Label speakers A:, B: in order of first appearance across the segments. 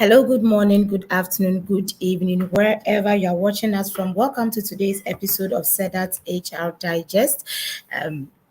A: Hello, good morning, good afternoon, good evening, wherever you're watching us from. Welcome to today's episode of SEDAT HR Digest.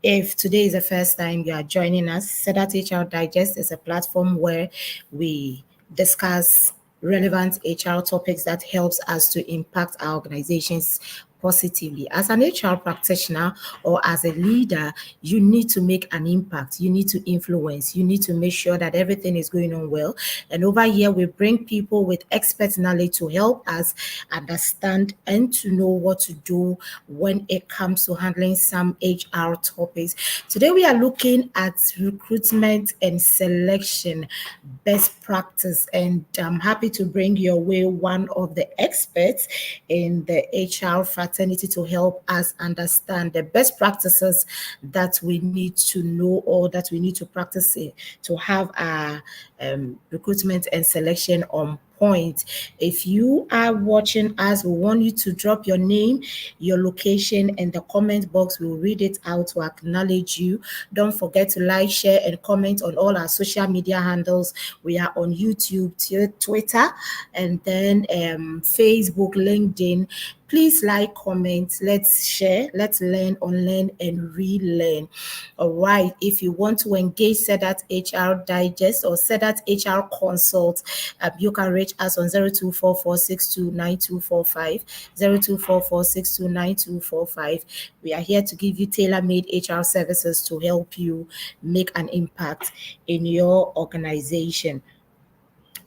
A: If today is the first time you are joining us, SEDAT HR Digest is a platform where we discuss relevant HR topics that helps us to impact our organizations positively. As an HR practitioner or as a leader, you need to make an impact, you need to influence, you need to make sure that everything is going on well. And over here, we bring people with expert knowledge to help us understand and to know what to do when it comes to handling some HR topics. Today, we are looking at recruitment and selection best practice, and I'm happy to bring your way one of the experts in the HR fraternity to help us understand the best practices that we need to know or that we need to practice to have our recruitment and selection on point. If you are watching us, we want you to drop your name, your location in the comment box. We'll read it out to acknowledge you. Don't forget to like, share, and comment on all our social media handles. We are on YouTube, Twitter, and then Facebook, LinkedIn. Please like, comment, let's share, let's learn, unlearn, and relearn. All right. If you want to engage SEDAT HR Digest or SEDAT HR Consult, you can reach us on 0244629245, 0244629245. We are here to give you tailor-made HR services to help you make an impact in your organization.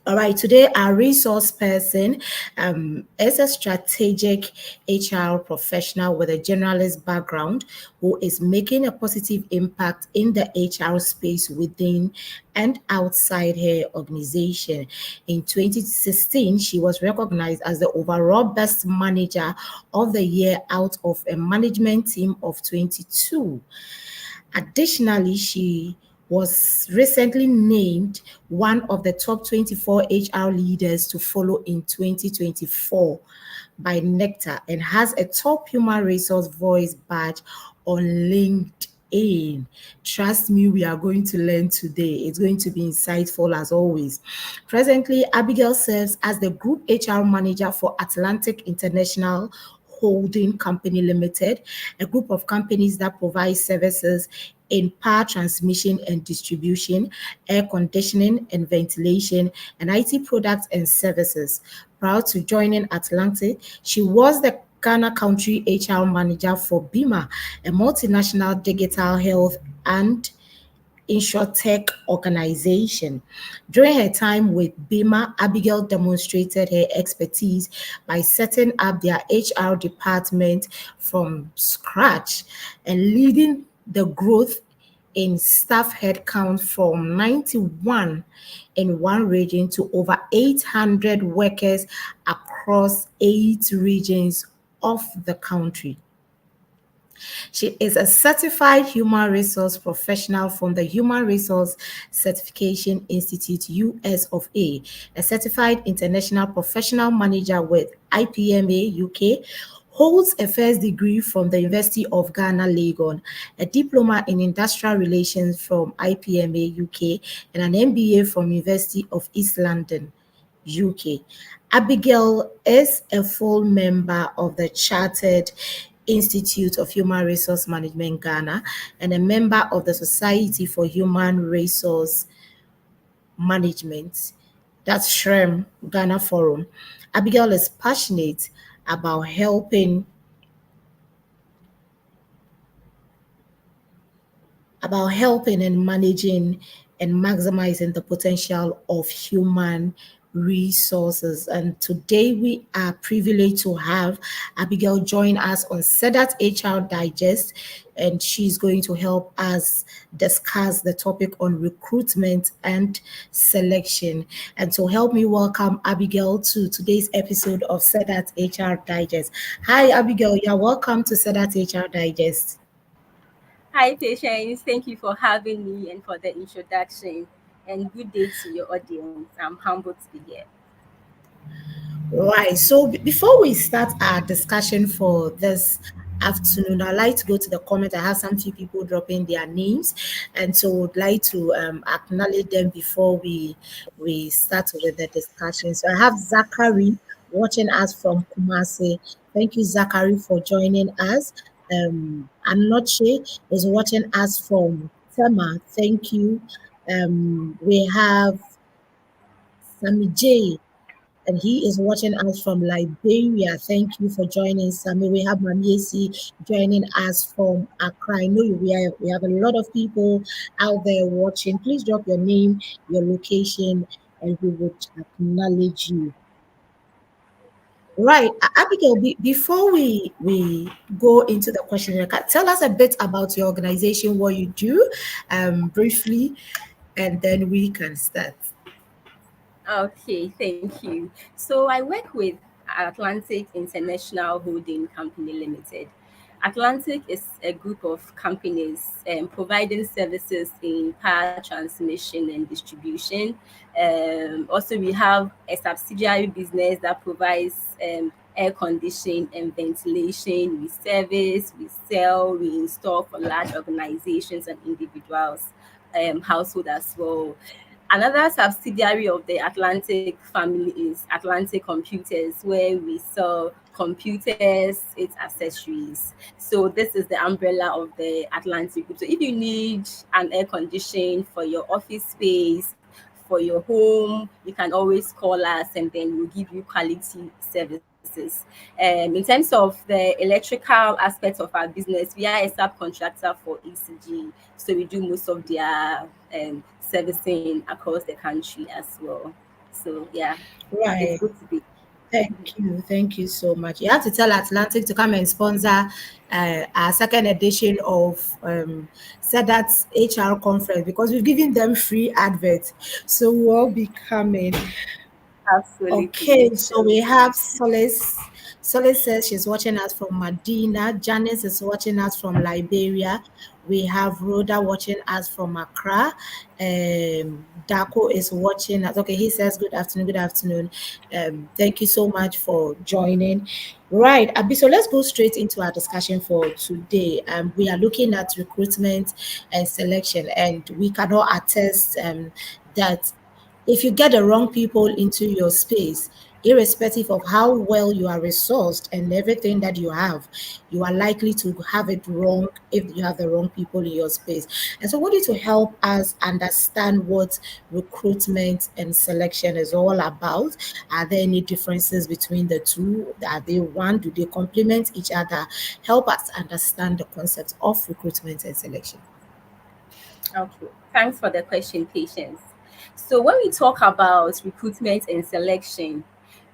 A: All right, today our resource person is a strategic HR professional with a generalist background who is making a positive impact in the HR space within and outside her organization. In 2016, she was recognized as the overall best manager of the year out of a management team of 22. Additionally, she was recently named one of the top 24 HR leaders to follow in 2024 by Nectar and has a top human resource voice badge on LinkedIn. Trust me, we are going to learn today. It's going to be insightful as always. Presently, Abigail serves as the Group HR Manager for Atlantic International Holding Company Limited, a group of companies that provide services in power transmission and distribution, air conditioning and ventilation, and IT products and services. Prior to joining Atlantic, she was the Ghana country HR manager for BIMA, a multinational digital health and InsurTech organization. During her time with BIMA, Abigail demonstrated her expertise by setting up their HR department from scratch and leading the growth in staff headcount from 91 in one region to over 800 workers across 8 regions of the country. She is a certified human resource professional from the Human Resource Certification Institute, US of A certified international professional manager with IPMA UK, holds a first degree from the University of Ghana, Legon, a diploma in industrial relations from IPMA UK, and an MBA from University of East London, UK. Abigail is a full member of the Chartered Institute of Human Resource Management Ghana and a member of the Society for Human Resource Management, that's SHRM Ghana Forum. Abigail is passionate about helping and managing and maximizing the potential of human resources. And today we are privileged to have Abigail join us on SEDAT HR Digest, and she's going to help us discuss the topic on recruitment and selection. And to help me welcome Abigail to today's episode of SEDAT HR Digest. Hi, Abigail. You're welcome to SEDAT HR Digest.
B: Hi, Patience. Thank you for having me and for the introduction. And good day to your audience. I'm humbled to be here.
A: Right. So before we start our discussion for this afternoon. I'd like to go to the comment. I have some few people dropping their names, and so would like to acknowledge them before we start with the discussion. So I have Zachary watching us from Kumasi. Thank you, Zachary, for joining us. Anoche is watching us from Tema. Thank you. We have Sammy J, and he is watching us from Liberia. Thank you for joining, Sammy. We have Mamiesi joining us from Accra. I know we have a lot of people out there watching. Please drop your name, your location, and we will acknowledge you. Right, Abigail. Before we go into the question, tell us a bit about your organization, what you do, briefly, and then we can start.
B: Okay, thank you. So I work with Atlantic International Holding Company Limited. Atlantic is a group of companies providing services in power transmission and distribution. Also, we have a subsidiary business that provides air conditioning and ventilation. We service, we sell, we install for large organizations and individuals, household as well. Another subsidiary of the Atlantic family is Atlantic Computers, where we sell computers, its accessories. So this is the umbrella of the Atlantic group. So if you need an air condition for your office space, for your home, you can always call us and then we'll give you quality services. In terms of the electrical aspect of our business, we are a subcontractor for ECG. So we do most of their servicing across the country as well. So yeah, it's
A: Right.
B: good to be.
A: Thank you so much. You have to tell Atlantic to come and sponsor our second edition of SEDAT HR conference because we've given them free adverts. So we'll be coming.
B: Absolutely,
A: Okay, so we
B: sure.
A: have Solace. Solace says she's watching us from Medina. Janice is watching us from Liberia. We have Rhoda watching us from Accra. Dako is watching us. Okay, he says good afternoon. Good afternoon. Thank you so much for joining. Right, Abi, so let's go straight into our discussion for today. We are looking at recruitment and selection, and we cannot attest that if you get the wrong people into your space, irrespective of how well you are resourced and everything that you are likely to have it wrong if you have the wrong people in your space. And so, what is to help us understand what recruitment and selection is all about? Are there any differences between the two? Are they one? Do they complement each other? Help us understand the concept of recruitment and selection.
B: Okay, thanks for the question, Patience. So when we talk about recruitment and selection,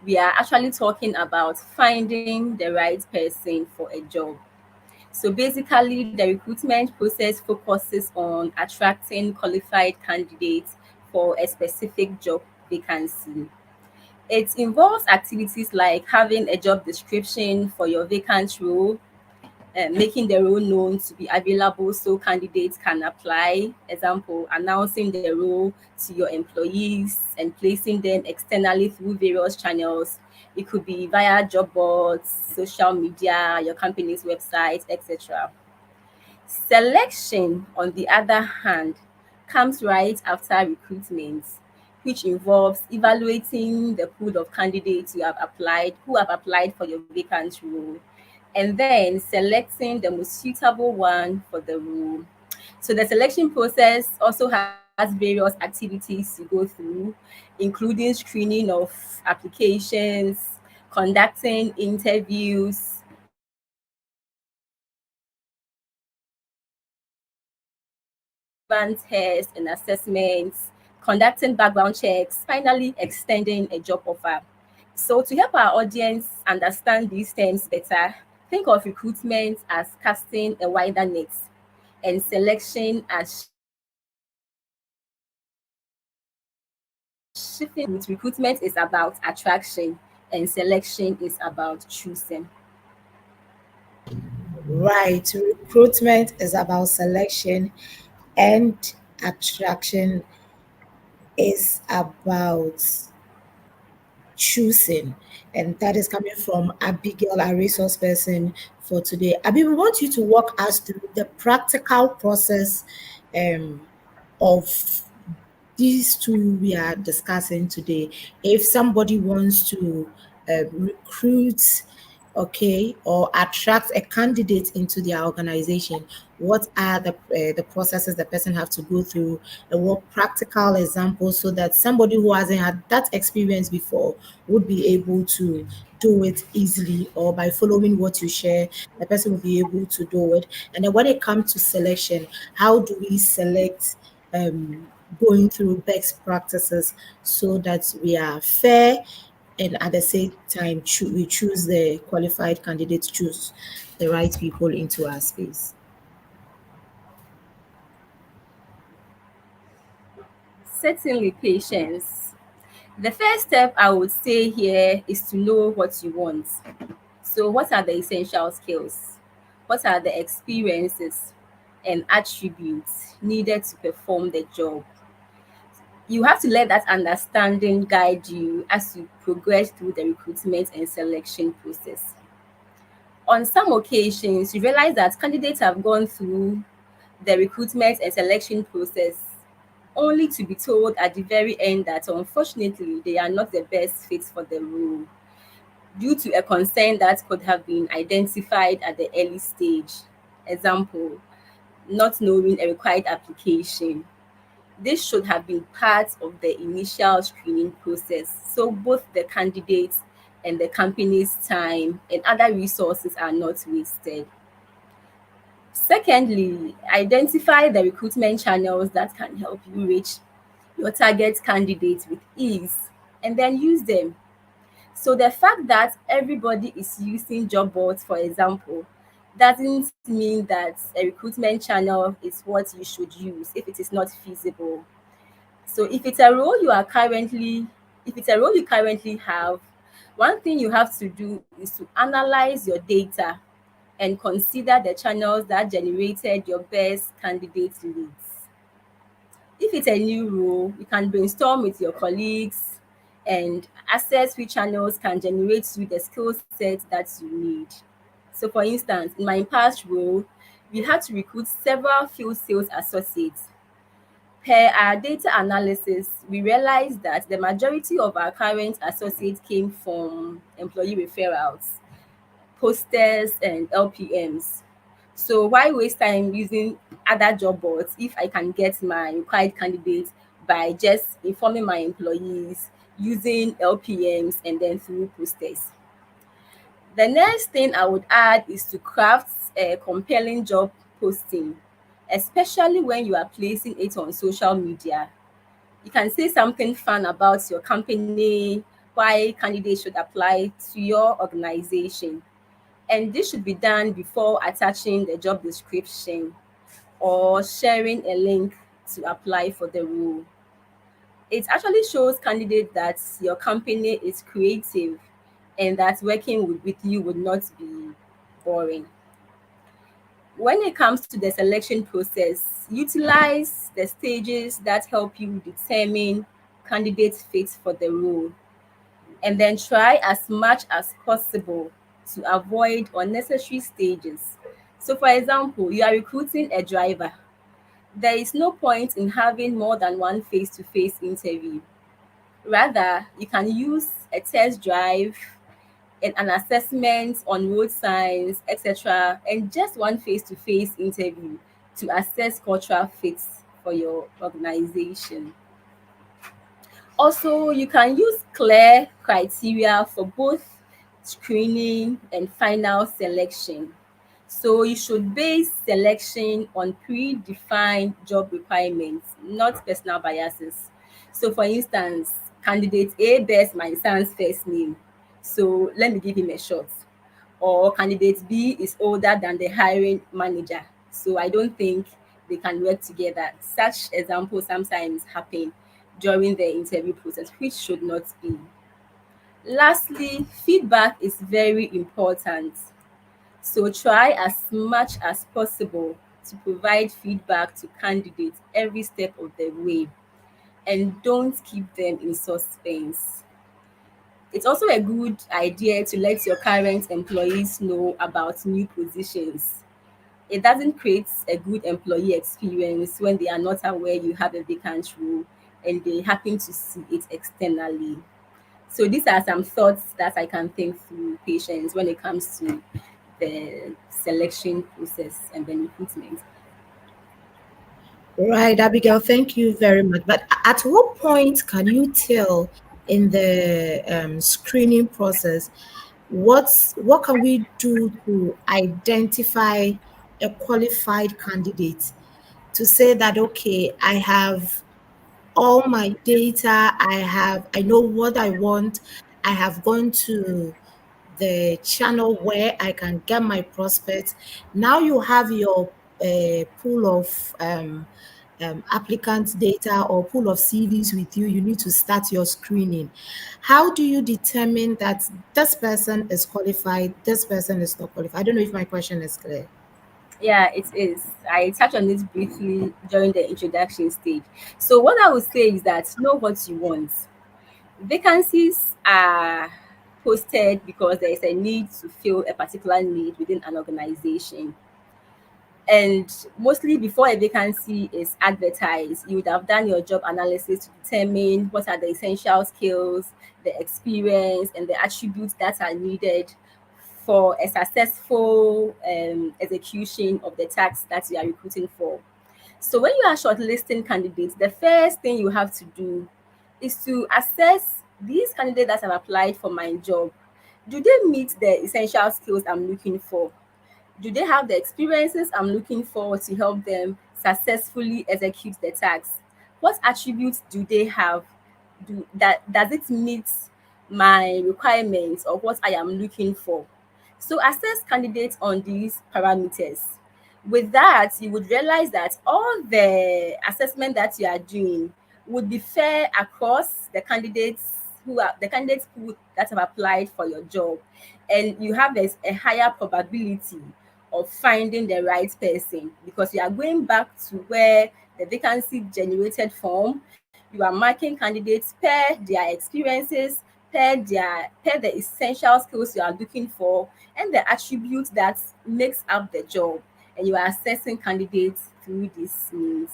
B: we are actually talking about finding the right person for a job. So basically, the recruitment process focuses on attracting qualified candidates for a specific job vacancy. It involves activities like having a job description for your vacant role, making the role known to be available so candidates can apply. Example, announcing the role to your employees and placing them externally through various channels. It could be via job boards, social media, your company's website, etc. Selection, on the other hand, comes right after recruitment, which involves evaluating the pool of candidates who have applied for your vacant role, and then selecting the most suitable one for the role. So the selection process also has various activities to go through, including screening of applications, conducting interviews, relevant tests and assessments, conducting background checks, finally extending a job offer. So to help our audience understand these terms better, think of recruitment as casting a wider net and selection as shifting the focus. Recruitment is about attraction and selection is about choosing.
A: Right, recruitment is about selection and attraction is about choosing. And that is coming from Abigail, our resource person for today. Abi, we want you to walk us through the practical process um, of these two we are discussing today. If somebody wants to recruit, okay, or attract a candidate into their organization, what are the processes the person have to go through, and what practical examples so that somebody who hasn't had that experience before would be able to do it easily, or by following what you share, the person will be able to do it. And then when it comes to selection, how do we select um, going through best practices so that we are fair and at the same time we choose the qualified candidates, choose the right people into our space.
B: Certainly, patience. The first step I would say here is to know what you want. So, what are the essential skills? What are the experiences and attributes needed to perform the job? You have to let that understanding guide you as you progress through the recruitment and selection process. On some occasions, you realize that candidates have gone through the recruitment and selection process only to be told at the very end that unfortunately they are not the best fit for the role due to a concern that could have been identified at the early stage. Example, not knowing a required application. This should have been part of the initial screening process. So both the candidates and the company's time and other resources are not wasted. Secondly, identify the recruitment channels that can help you reach your target candidates with ease and then use them. So the fact that everybody is using job boards, for example, doesn't mean that a recruitment channel is what you should use if it is not feasible. So if it's a role you currently have, one thing you have to do is to analyze your data and consider the channels that generated your best candidate leads. If it's a new role, you can brainstorm with your colleagues and assess which channels can generate you the skill set that you need. So, for instance, in my past role, we had to recruit several field sales associates. Per our data analysis, we realized that the majority of our current associates came from employee referrals, posters, and LPMs. So why waste time using other job boards if I can get my required candidates by just informing my employees using LPMs and then through posters? The next thing I would add is to craft a compelling job posting, especially when you are placing it on social media. You can say something fun about your company, why candidates should apply to your organization. And this should be done before attaching the job description or sharing a link to apply for the role. It actually shows candidates that your company is creative and that working with you would not be boring. When it comes to the selection process, utilize the stages that help you determine candidate fit for the role, and then try as much as possible to avoid unnecessary stages. So, for example, you are recruiting a driver. There is no point in having more than one face to face interview. Rather, you can use a test drive and an assessment on road signs, etc., and just one face to face interview to assess cultural fits for your organization. Also, you can use clear criteria for both screening and final selection. So you should base selection on predefined job requirements, not personal biases. So for instance, candidate A bears my son's first name, so let me give him a shot. Or candidate B is older than the hiring manager, so I don't think they can work together. Such examples sometimes happen during the interview process, which should not be. Lastly, feedback is very important. So try as much as possible to provide feedback to candidates every step of the way and don't keep them in suspense. It's also a good idea to let your current employees know about new positions. It doesn't create a good employee experience when they are not aware you have a vacant role and they happen to see it externally. So these are some thoughts that I can think through patients when it comes to the selection process and then recruitment.
A: Right, Abigail, thank you very much. But at what point can you tell in the screening process what can we do to identify a qualified candidate to say that okay, I have all my data, I know what I want, I have gone to the channel where I can get my prospects. Now you have your pool of applicants data or pool of CVs with you. You need to start your screening. How do you determine that this person is qualified, this person is not qualified? I don't know if my question is clear.
B: Yeah, it is. I touched on this briefly during the introduction stage. So what I would say is that know what you want. Vacancies are posted because there is a need to fill a particular need within an organization. And mostly before a vacancy is advertised, you would have done your job analysis to determine what are the essential skills, the experience, and the attributes that are needed for a successful execution of the task that you are recruiting for. So when you are shortlisting candidates, the first thing you have to do is to assess these candidates that have applied for my job. Do they meet the essential skills I'm looking for? Do they have the experiences I'm looking for to help them successfully execute the task? What attributes do they have? Does it meet my requirements or what I am looking for? So assess candidates on these parameters. With that, you would realize that all the assessment that you are doing would be fair across the candidates who that have applied for your job, and you have a higher probability of finding the right person because you are going back to where the vacancy generated from. You are marking candidates per their experiences, per the essential skills you are looking for, and the attributes that makes up the job. And you are assessing candidates through these means.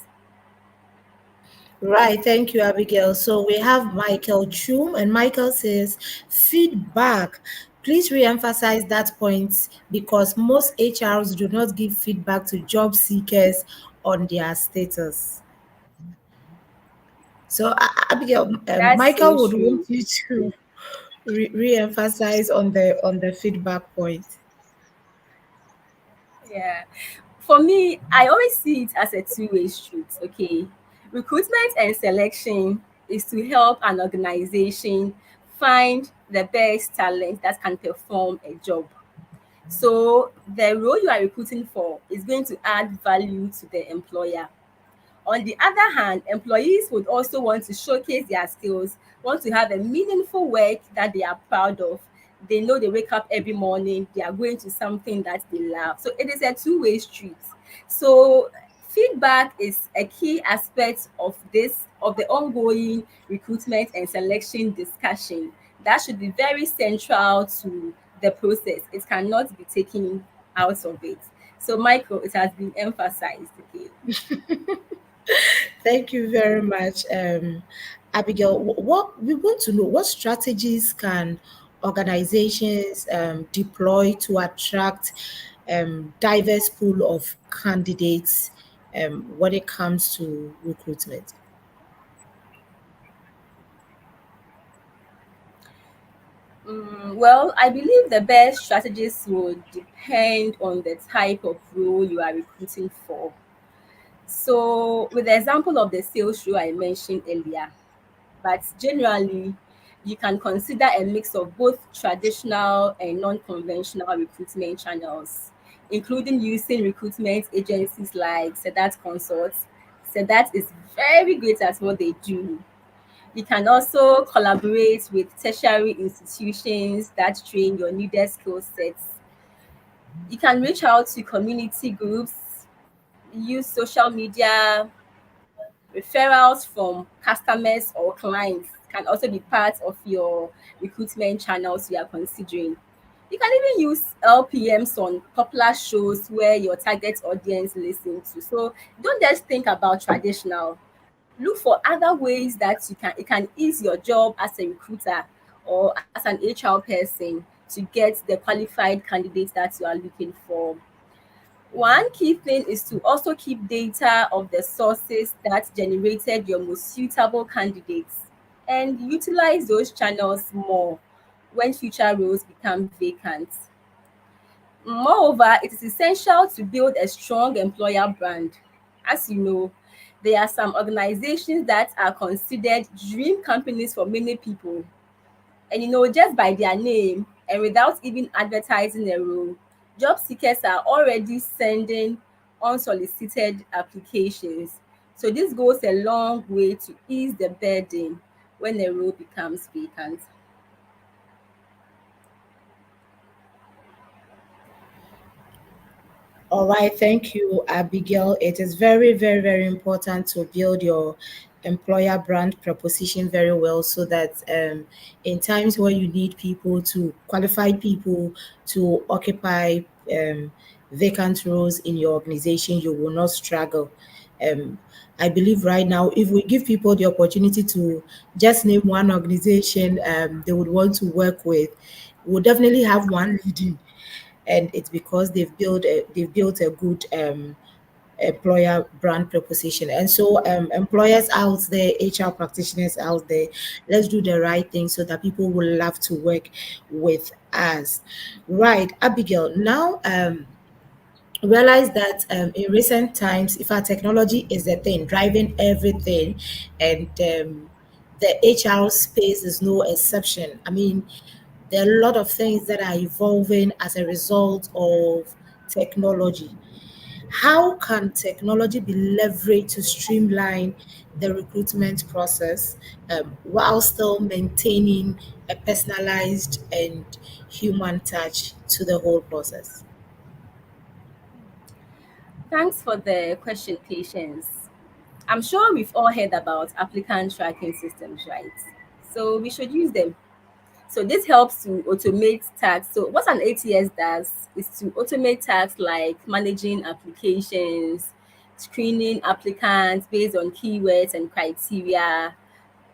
A: Right, thank you, Abigail. So we have Michael Chum, and Michael says feedback. Please re-emphasize that point because most HRs do not give feedback to job seekers on their status. So, Abigail,
B: That's so
A: Michael would
B: true.
A: want you to re-emphasize on the feedback point.
B: Yeah. For me, I always see it as a two-way street. Okay. Recruitment and selection is to help an organization find the best talent that can perform a job. So the role you are recruiting for is going to add value to the employer. On the other hand, employees would also want to showcase their skills, want to have a meaningful work that they are proud of. They know they wake up every morning, they are going to something that they love. So it is a two-way street. So feedback is a key aspect of the ongoing recruitment and selection discussion. That should be very central to the process. It cannot be taken out of it. So Michael, it has been emphasized. Okay.
A: Thank you very much, Abigail. What we want to know, what strategies can organizations deploy to attract diverse pool of candidates when it comes to recruitment?
B: Well, I believe the best strategies would depend on the type of role you are recruiting for. So, with the example of the sales role I mentioned earlier, but generally, you can consider a mix of both traditional and non conventional recruitment channels, including using recruitment agencies like SEDAT Consults. SEDAT is very great at what they do. You can also collaborate with tertiary institutions that train your needed skill sets. You can reach out to community groups, use social media, referrals from customers or clients can also be part of your recruitment channels you are considering. You can even use LPMs on popular shows where your target audience listen to. So don't just think about traditional. Look for other ways that it can ease your job as a recruiter or as an HR person to get the qualified candidates that you are looking for. One key thing is to also keep data of the sources that generated your most suitable candidates and utilize those channels more when future roles become vacant. Moreover, it is essential to build a strong employer brand. As you know, there are some organizations that are considered dream companies for many people. And just by their name and without even advertising a role, job seekers are already sending unsolicited applications. So this goes a long way to ease the burden when a role becomes vacant.
A: All right, thank you, Abigail. It is very, very, very important to build your employer brand proposition very well so that in times where you need people to qualified people to occupy vacant roles in your organization, you will not struggle. Um, I believe right now, if we give people the opportunity to just name one organization they would want to work with, we'll definitely have one leading, and it's because they've built a good employer brand proposition. And so employers out there, HR practitioners out there, let's do the right thing so that people will love to work with us. Right, Abigail. Now realize that in recent times, if our technology is the thing driving everything, and the HR space is no exception. I mean, there are a lot of things that are evolving as a result of technology. How can technology be leveraged to streamline the recruitment process while still maintaining a personalized and human touch to the whole process?
B: Thanks for the question, Patience. I'm sure we've all heard about applicant tracking systems, right? So we should use them. So this helps to automate tasks. So what an ATS does is to automate tasks like managing applications, screening applicants based on keywords and criteria,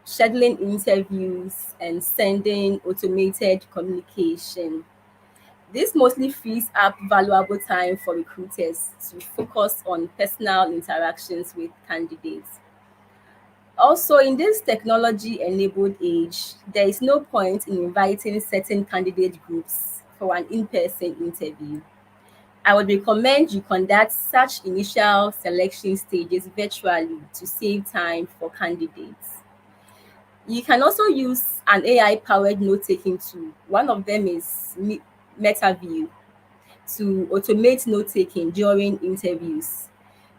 B: scheduling interviews, and sending automated communication. This mostly frees up valuable time for recruiters to focus on personal interactions with candidates. Also, in this technology enabled age, there is no point in inviting certain candidate groups for an in person interview. I would recommend you conduct such initial selection stages virtually to save time for candidates. You can also use an AI powered note taking tool. One of them is MetaView to automate note taking during interviews.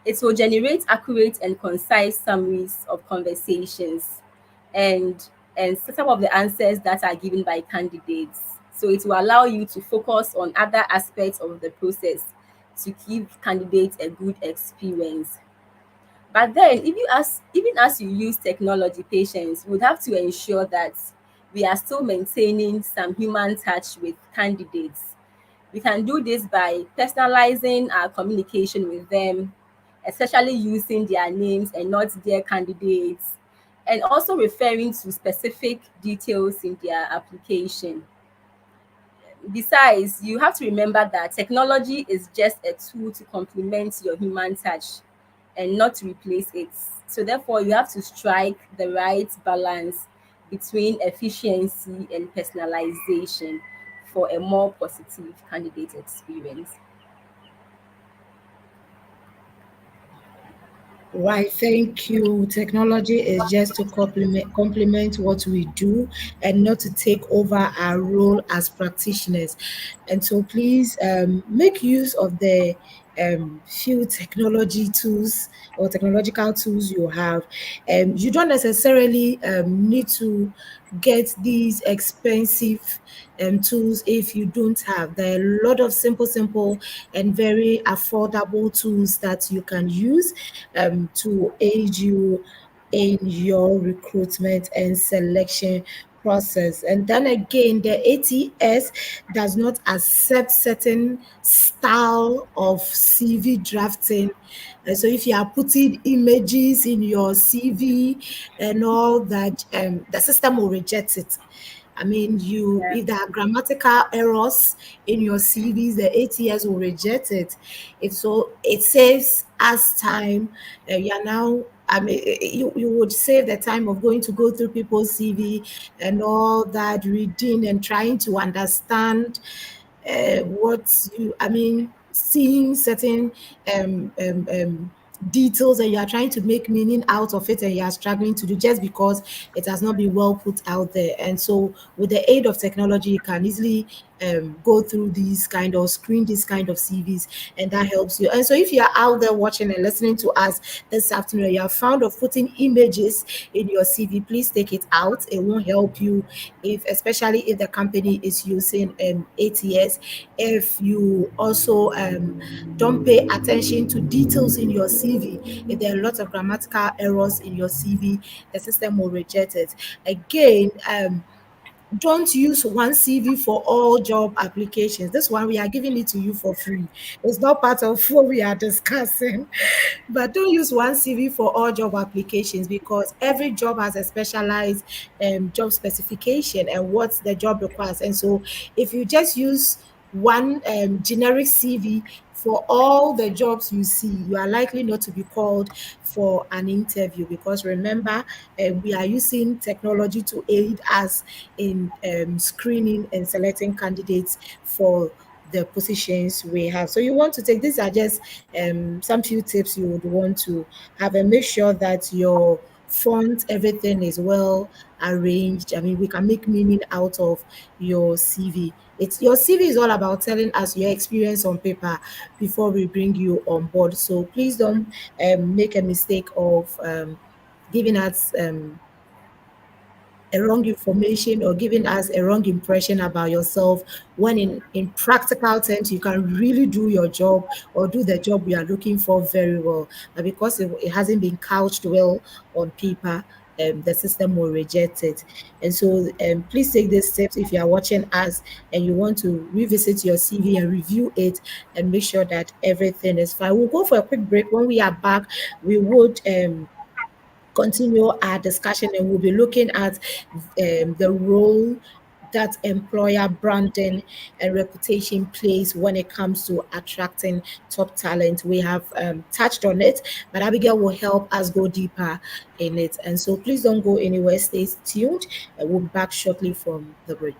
B: It will generate accurate and concise summaries of conversations and some of the answers that are given by candidates. So it will allow you to focus on other aspects of the process to give candidates a good experience. But then, if you even as you use technology, patience, we would have to ensure that we are still maintaining some human touch with candidates. We can do this by personalizing our communication with them, especially using their names and not their candidates, and also referring to specific details in their application. Besides, you have to remember that technology is just a tool to complement your human touch and not to replace it. So, therefore, you have to strike the right balance between efficiency and personalization for a more positive candidate experience.
A: Why, thank you. Technology is just to complement what we do and not to take over our role as practitioners. And so please make use of the few technology tools or technological tools you have. You don't necessarily need to get these expensive tools if you don't have. There are a lot of simple and very affordable tools that you can use to aid you in your recruitment and selection process. And then again, the ATS does not accept certain style of CV drafting. And so if you are putting images in your CV and all that, the system will reject it. I mean,
B: Yeah.
A: if there are grammatical errors in your CVs, the ATS will reject it. If so, it saves us time. You are now, I mean, you would save the time of going to go through people's CV and all that, reading and trying to understand what you, I mean, seeing certain details and you are trying to make meaning out of it and you are struggling to do just because it has not been well put out there. And so, with the aid of technology, you can easily go through these kind of screen these kind of CVs, and that helps you. And so, if you are out there watching and listening to us this afternoon, you are found of putting images in your CV, please take it out. It won't help you if, especially if the company is using ATS. If you also don't pay attention to details in your CV, if there are lots of grammatical errors in your CV, the system will reject it. Again, don't use one CV for all job applications. This one we are giving it to you for free. It's not part of what we are discussing. But don't use one CV for all job applications because every job has a specialized job specification and what the job requires. And so if you just use one generic CV for all the jobs you see, you are likely not to be called for an interview because remember, we are using technology to aid us in screening and selecting candidates for the positions we have. So you want to take these are just some few tips you would want to have and make sure that your font, everything is well arranged. I mean, we can make meaning out of your CV. It's your CV is all about telling us your experience on paper before we bring you on board. So please don't make a mistake of giving us a wrong information or giving us a wrong impression about yourself when in practical terms you can really do your job or do the job we are looking for very well, but because it hasn't been couched well on paper, the system will reject it. And so please take these steps if you are watching us and you want to revisit your CV and review it and make sure that everything is fine. We'll go for a quick break. When we are back, we would continue our discussion and we'll be looking at the role that employer branding and reputation plays when it comes to attracting top talent. We have touched on it, but Abigail will help us go deeper in it. And so please don't go anywhere, stay tuned, and we'll be back shortly from the break.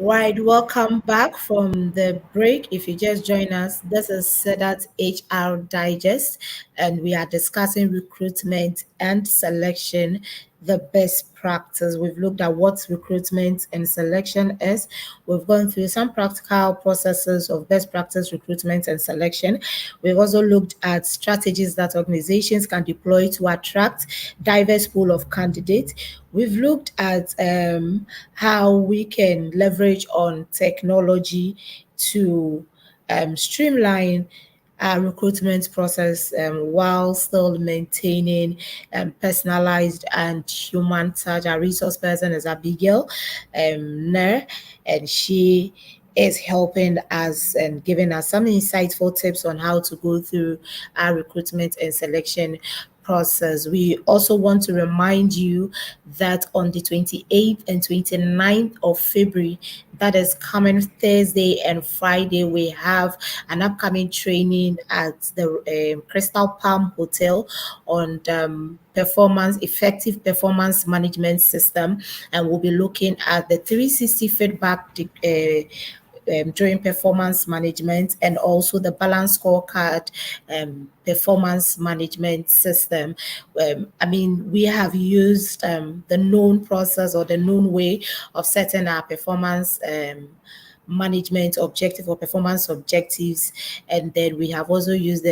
A: Right, welcome back from the break. If you just join us, this is SEDAT HR Digest, and we are discussing recruitment and selection, the best practice. We've looked at what recruitment and selection is. We've gone through some practical processes of best practice recruitment and selection. We've also looked at strategies that organizations can deploy to attract diverse pool of candidates. We've looked at how we can leverage on technology to streamline our recruitment process while still maintaining personalized and human touch. Our resource person is Abigail Nair, and she is helping us and giving us some insightful tips on how to go through our recruitment and selection process. We also want to remind you that on the 28th and 29th of February, that is coming Thursday and Friday, we have an upcoming training at the Crystal Palm Hotel on effective performance management system, and we'll be looking at the 360 feedback during performance management, and also the balance scorecard performance management system. I mean, we have used the known process or the known way of setting our performance management objective or performance objectives, and then we have also used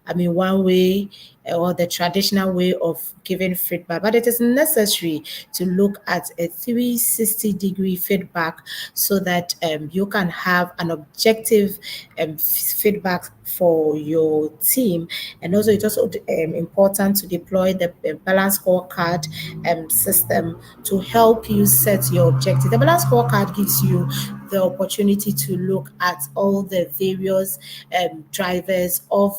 A: one way or the traditional way of giving feedback, but it is necessary to look at a 360-degree feedback so that you can have an objective feedback for your team. And also, it's also important to deploy the balance scorecard system to help you set your objective. The balance scorecard gives you the opportunity to look at all the various drivers of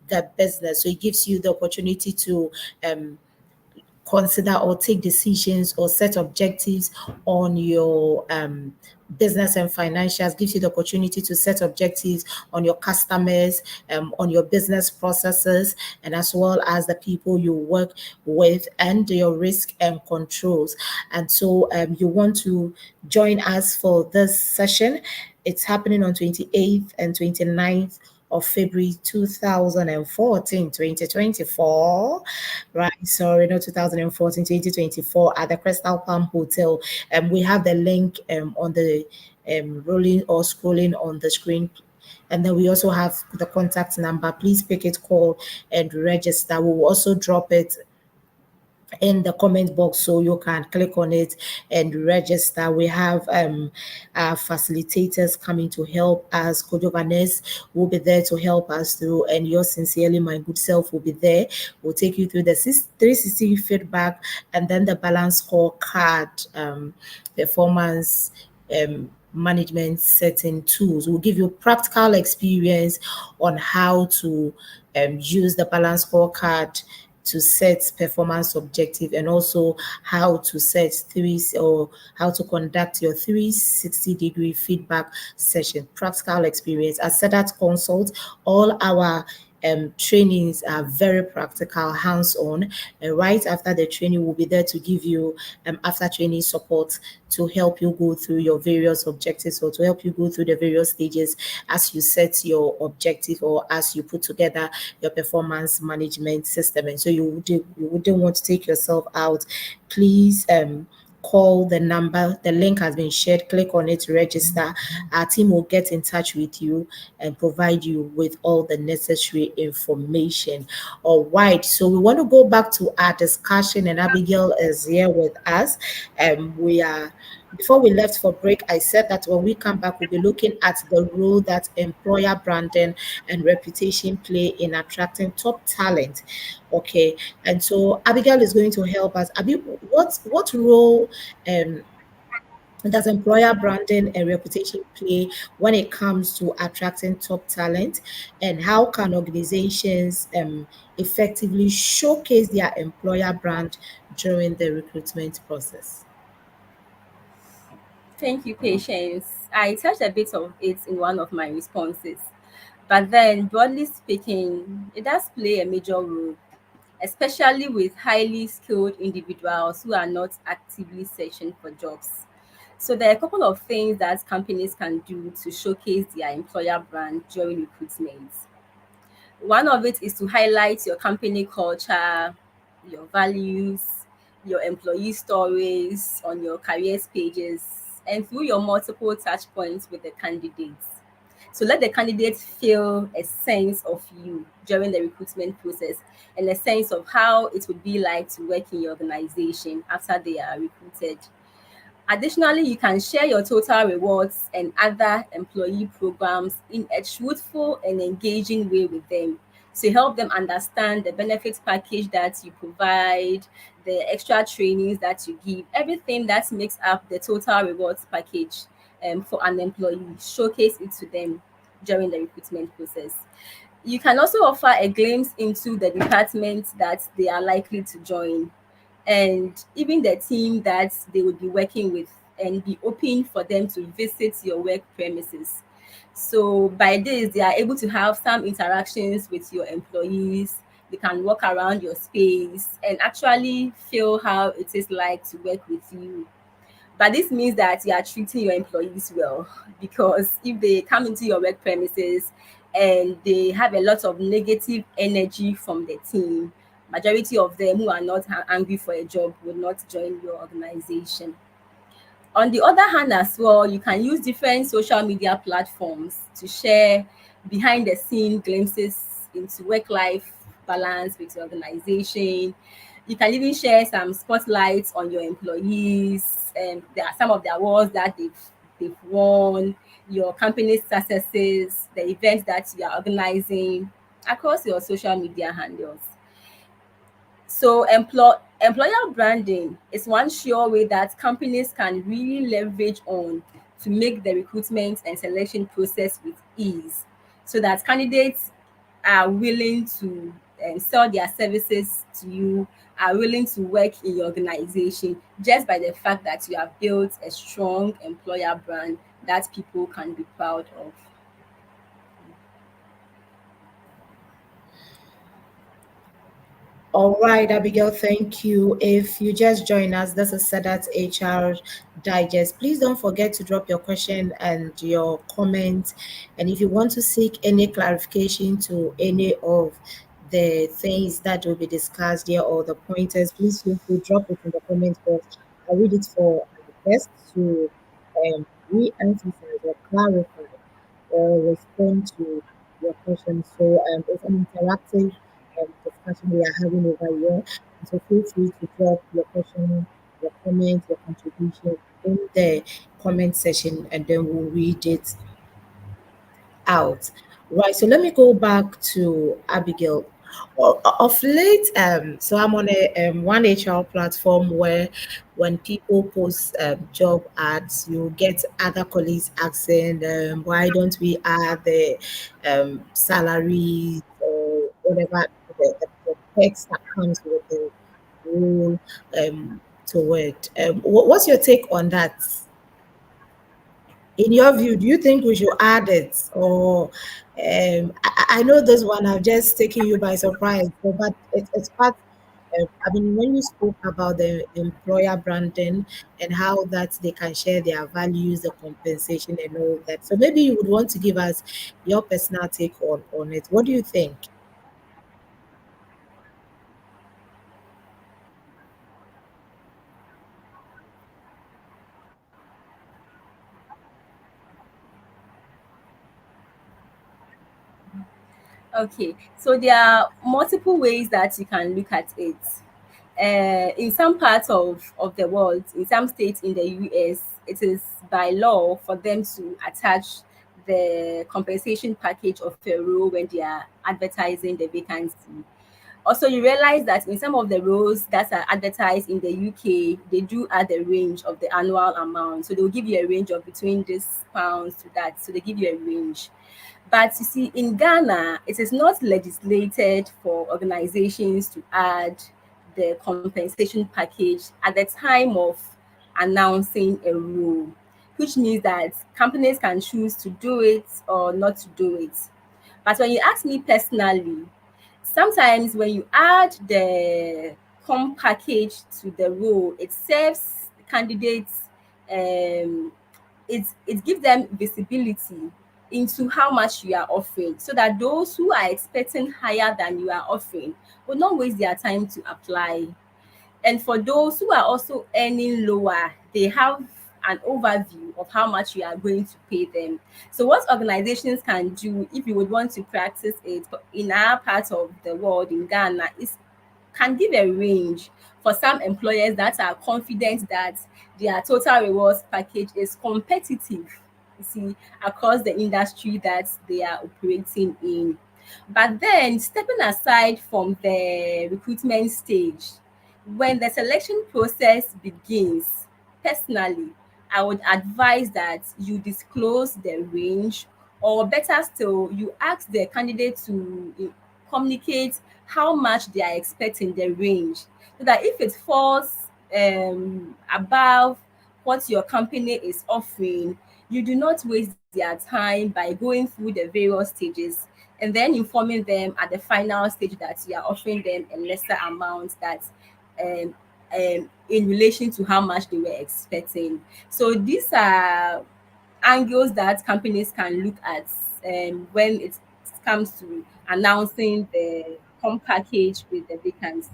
A: the business. So it gives you the opportunity to consider or take decisions or set objectives on your business and financials, gives you the opportunity to set objectives on your customers, on your business processes, and as well as the people you work with, and your risk and controls. And so you want to join us for this session. It's happening on 28th and 29th of February 2014, 2024, right? Sorry, not 2014, 2024, at the Crystal Palm Hotel. We have the link on the rolling or scrolling on the screen. And then we also have the contact number. Please pick it, call, and register. We will also drop it in the comment box so you can click on it and register. We have our facilitators coming to help us. Kojo Vanessa will be there to help us through, and yours sincerely, my good self, will be there. We'll take you through the 360 feedback and then the balance scorecard performance management setting tools. We'll give you practical experience on how to use the balance scorecard to set performance objective, and also how to set three or how to conduct your 360-degree feedback session. Practical experience. As SEDAT consult, all our trainings are very practical, hands-on. And right after the training, we'll be there to give you after training support to help you go through your various objectives, or to help you go through the various stages as you set your objective or as you put together your performance management system. And so you wouldn't want to take yourself out. Please call the number. The link has been shared. Click on it to register. Our team will get in touch with you and provide you with all the necessary information. All right. So we want to go back to our discussion, and Abigail is here with us. We are Before we left for break, I said that when we come back, we'll be looking at the role that employer branding and reputation play in attracting top talent. Okay, and so Abigail is going to help us. What role does employer branding and reputation play when it comes to attracting top talent, and how can organizations effectively showcase their employer brand during the recruitment process?
B: Thank you, Patience. I touched a bit of it in one of my responses. But then, broadly speaking, it does play a major role, especially with highly skilled individuals who are not actively searching for jobs. So, there are a couple of things that companies can do to showcase their employer brand during recruitment. One of it is to highlight your company culture, your values, your employee stories on your careers pages, and through your multiple touch points with the candidates. So let the candidates feel a sense of you during the recruitment process, and a sense of how it would be like to work in your organization after they are recruited. Additionally, you can share your total rewards and other employee programs in a truthful and engaging way with them to help them understand the benefits package that you provide, the extra trainings that you give, everything that makes up the total rewards package. for an employee, showcase it to them during the recruitment process. You can also offer a glimpse into the department that they are likely to join, and even the team that they would be working with, and be open for them to visit your work premises. So by this, they are able to have some interactions with your employees. They can walk around your space and actually feel how it is like to work with you. But this means that you are treating your employees well, because if they come into your work premises and they have a lot of negative energy from the team, majority of them who are not angry for a job will not join your organization. On the other hand as well, you can use different social media platforms to share behind the scene glimpses into work life balance with your organization. You can even share some spotlights on your employees, and there are some of the awards that they've won, your company's successes, the events that you are organizing across your social media handles. So employer branding is one sure way that companies can really leverage on to make the recruitment and selection process with ease, so that candidates are willing to sell their services to you, are willing to work in your organization just by the fact that you have built a strong employer brand that people can be proud of.
A: All right, Abigail, thank you. If you just join us, this is SEDAT HR Digest. Please don't forget to drop your question and your comment. And if you want to seek any clarification to any of the things that will be discussed here or the pointers, please feel free to drop it in the comment box. I'll read it for our guests to re-emphasize or clarify or respond to your questions. So it's an interactive discussion we are having over here. And so feel free to drop your question, your comment, your contribution in the comment section, and then we'll read it out. Right, so let me go back to Abigail. Of late, so I'm on a one HR platform where when people post job ads, you get other colleagues asking, why don't we add the salaries or whatever the text that comes with the role to it. What's your take on that? In your view, do you think we should add it, or I know this one I've just taken you by surprise, but it's part. I mean, when you spoke about the employer branding and how that they can share their values, the compensation, and all that, so maybe you would want to give us your personal take on it. What do you think?
B: Okay, so there are multiple ways that you can look at it. In some parts of the world, in some states in the US, it is by law for them to attach the compensation package of a role when they are advertising the vacancy. Also, you realize that in some of the roles that are advertised in the UK, they do add a range of the annual amount. So they'll give you a range of between this pounds to that. So they give you a range. But you see, in Ghana, it is not legislated for organizations to add the compensation package at the time of announcing a rule, which means that companies can choose to do it or not to do it. But when you ask me personally, sometimes when you add the package to the role, it serves candidates, um, it gives them visibility into how much you are offering, so that those who are expecting higher than you are offering will not waste their time to apply. And for those who are also earning lower, they have an overview of how much you are going to pay them. So, what organizations can do if you would want to practice it in our part of the world, in Ghana, is can give a range for some employers that are confident that their total rewards package is competitive, you see, across the industry that they are operating in. But then, stepping aside from the recruitment stage, when the selection process begins, personally, I would advise that you disclose the range, or better still, you ask the candidate to communicate how much they are expecting, the range, so that if it falls above what your company is offering, you do not waste their time by going through the various stages and then informing them at the final stage that you are offering them a lesser amount that um, in relation to how much they were expecting. So these are angles that companies can look at when it comes to announcing the comp package with the vacancy.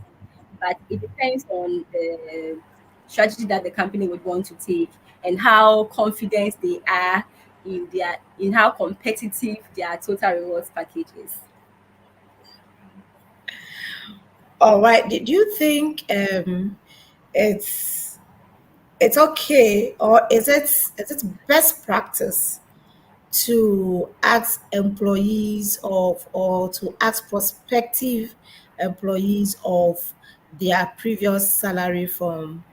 B: But it depends on the strategy that the company would want to take and how confident they are in how competitive their total rewards package is.
A: All right. Did you think it's it's okay, or is it best practice to ask employees of, or to ask prospective employees of, their previous salary from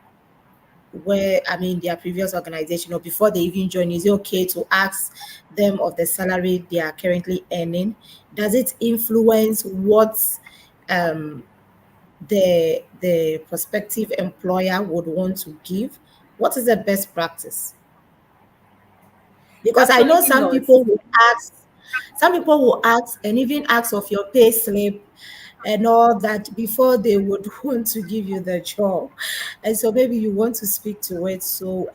A: where, I mean, their previous organization, or before they even join? Is it okay to ask them of the salary they are currently earning? Does it influence what um, the prospective employer would want to give? What is the best practice? Because I know
B: Absolutely
A: some
B: not.
A: people will ask, some people will ask and even ask of your pay slip and all that before they would want to give you the job. And so maybe you want to speak to it, so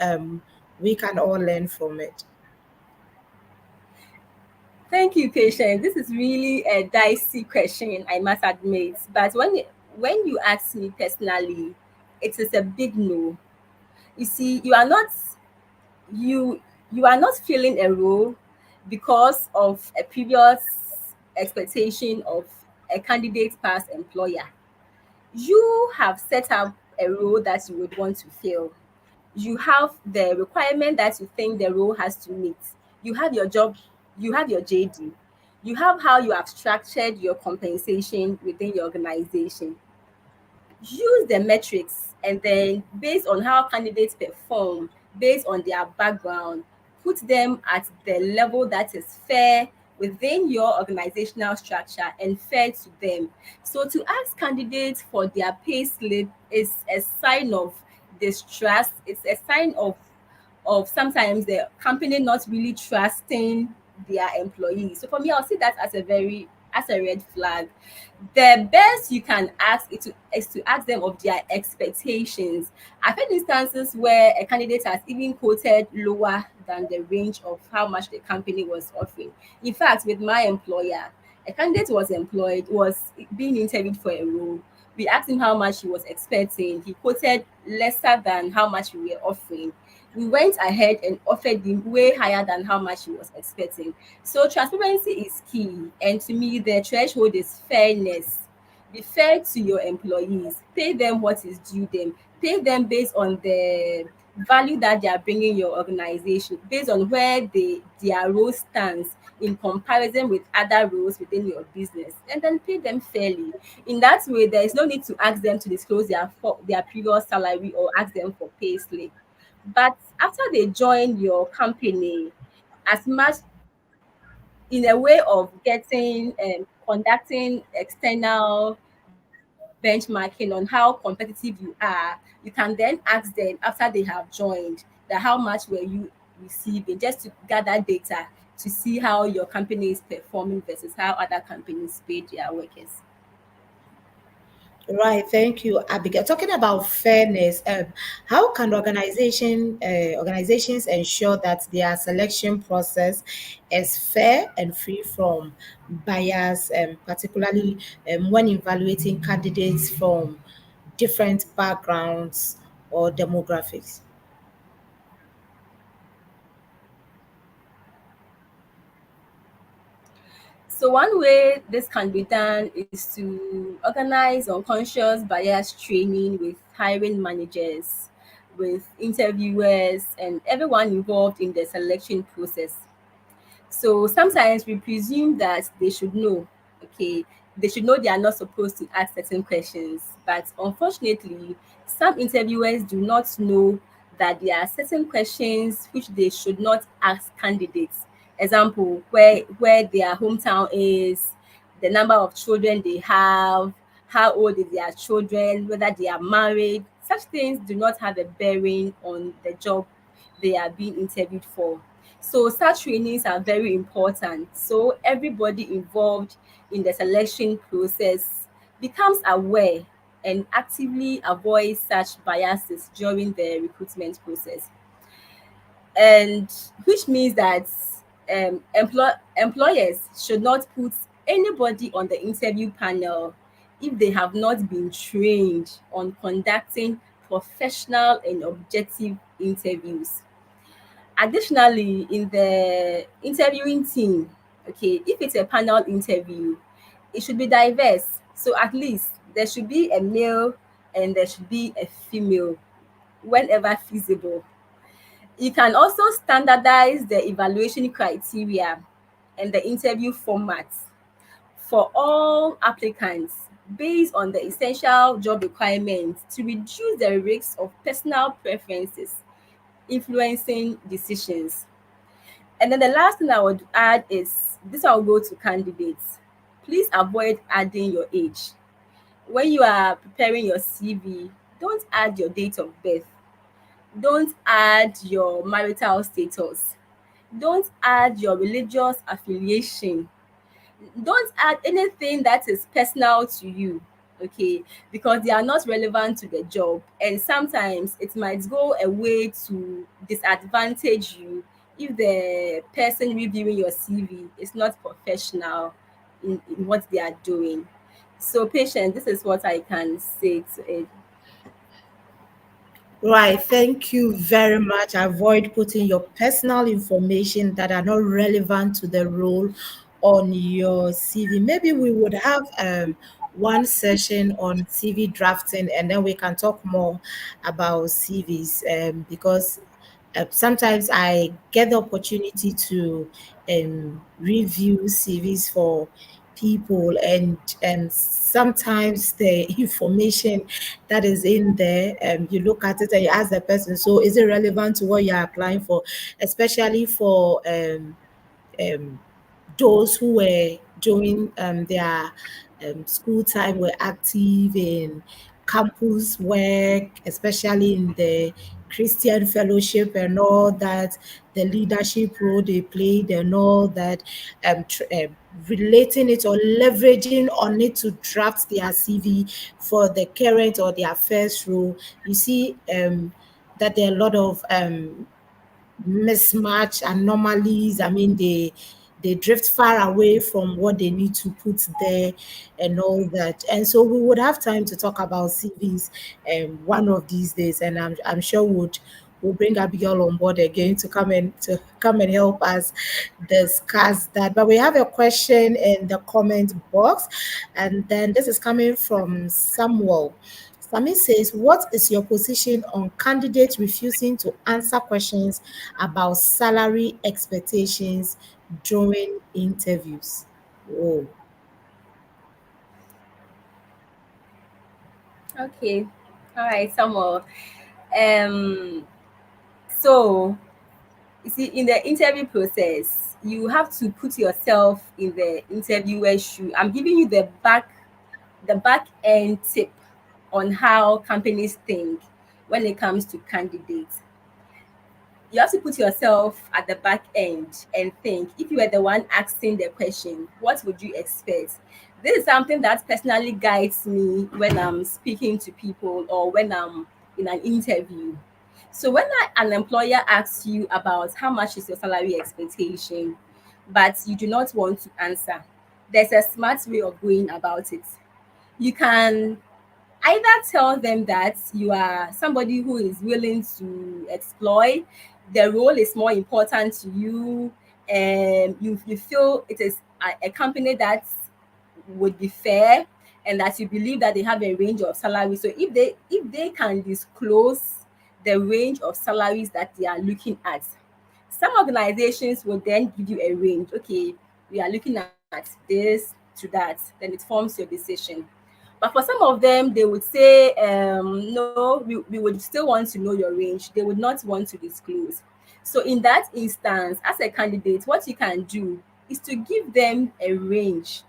A: we can all learn from it.
B: Thank you, Patience. This is really a dicey question, I must admit. But when you ask me personally, it is a big no. You see, you you are not filling a role because of a previous expectation of a candidate past employer. You have set up a role that you would want to fill. You have the requirement that you think the role has to meet. You have your job, you have your JD, you have how you have structured your compensation within your organization. Use the metrics, and then based on how candidates perform, based on their background, put them at the level that is fair within your organizational structure and fair to them. So to ask candidates for their pay slip is a sign of distrust. It's a sign of sometimes the company not really trusting their employees. So for me, I'll see that as a red flag. The best you can ask is to ask them of their expectations. I've had instances where a candidate has even quoted lower than the range of how much the company was offering. In fact, with my employer, a candidate was being interviewed for a role. We asked him how much he was expecting. He quoted lesser than how much we were offering. We went ahead and offered him way higher than how much he was expecting. So transparency is key. And to me, the threshold is fairness. Be fair to your employees. Pay them what is due them. Pay them based on the value that they are bringing your organization, based on where their role stands in comparison with other roles within your business, and then pay them fairly. In that way, there is no need to ask them to disclose their previous salary or ask them for pay slip. But after they join your company, as much in a way of getting conducting external benchmarking on how competitive you are, you can then ask them after they have joined that how much were you receiving, just to gather data to see how your company is performing versus how other companies pay their workers.
A: Right, thank you, Abigail. Talking about fairness, how can organizations ensure that their selection process is fair and free from bias, particularly when evaluating candidates from different backgrounds or demographics?
B: So one way this can be done is to organize unconscious bias training with hiring managers, with interviewers, and everyone involved in the selection process. So sometimes we presume that they should know, okay, they should know they are not supposed to ask certain questions. But unfortunately, some interviewers do not know that there are certain questions which they should not ask candidates. Example, where their hometown is, the number of children they have, how old is their children, whether they are married. Such things do not have a bearing on the job they are being interviewed for. So such trainings are very important. So everybody involved in the selection process becomes aware and actively avoids such biases during the recruitment process. And which means that employers should not put anybody on the interview panel if they have not been trained on conducting professional and objective interviews. Additionally, in the interviewing team, okay, if it's a panel interview, it should be diverse. So at least there should be a male and there should be a female whenever feasible. You can also standardize the evaluation criteria and the interview formats for all applicants based on the essential job requirements to reduce the risks of personal preferences influencing decisions. And then the last thing I would add is this, I'll go to candidates. Please avoid adding your age. When you are preparing your CV, don't add your date of birth. Don't add your marital status. Don't add your religious affiliation. Don't add anything that is personal to you, okay, because they are not relevant to the job, and sometimes it might go a way to disadvantage you if the person reviewing your CV is not professional in what they are doing. So patient, this is what I can say to it.
A: Right, thank you very much. Avoid putting your personal information that are not relevant to the role on your CV. Maybe we would have one session on CV drafting, and then we can talk more about CVs, because sometimes I get the opportunity to review CVs for people, and sometimes the information that is in there, you look at it and you ask the person, so is it relevant to what you're applying for, especially for um, those who were during their school time were active in campus work, especially in the Christian fellowship and all that, the leadership role they played and all that, relating it or leveraging on it to draft their CV for the current or their first role. You see that there are a lot of mismatch anomalies. I mean, they drift far away from what they need to put there and all that. And so we would have time to talk about CVs one of these days, and I'm sure we'll bring Abigail on board again to come and help us discuss that. But we have a question in the comment box, and then this is coming from Samuel. Sami says, what is your position on candidates refusing to answer questions about salary expectations during interviews? Oh,
B: Okay. All right, Samuel. Um, so you see, in the interview process, you have to put yourself in the interviewer's shoe. I'm giving you the back end tip on how companies think when it comes to candidates. You have to put yourself at the back end and think, if you were the one asking the question, what would you expect? This is something that personally guides me when I'm speaking to people or when I'm in an interview. So when an employer asks you about how much is your salary expectation, but you do not want to answer, there's a smart way of going about it. You can either tell them that you are somebody who is willing to exploit, the role is more important to you, and you feel it is a company that would be fair, and that you believe that they have a range of salaries. So if they can disclose the range of salaries that they are looking at, some organizations will then give you a range. Okay, we are looking at this to that, then it forms your decision. But for some of them, they would say, no, we would still want to know your range. They would not want to disclose. So in that instance, as a candidate, what you can do is to give them a range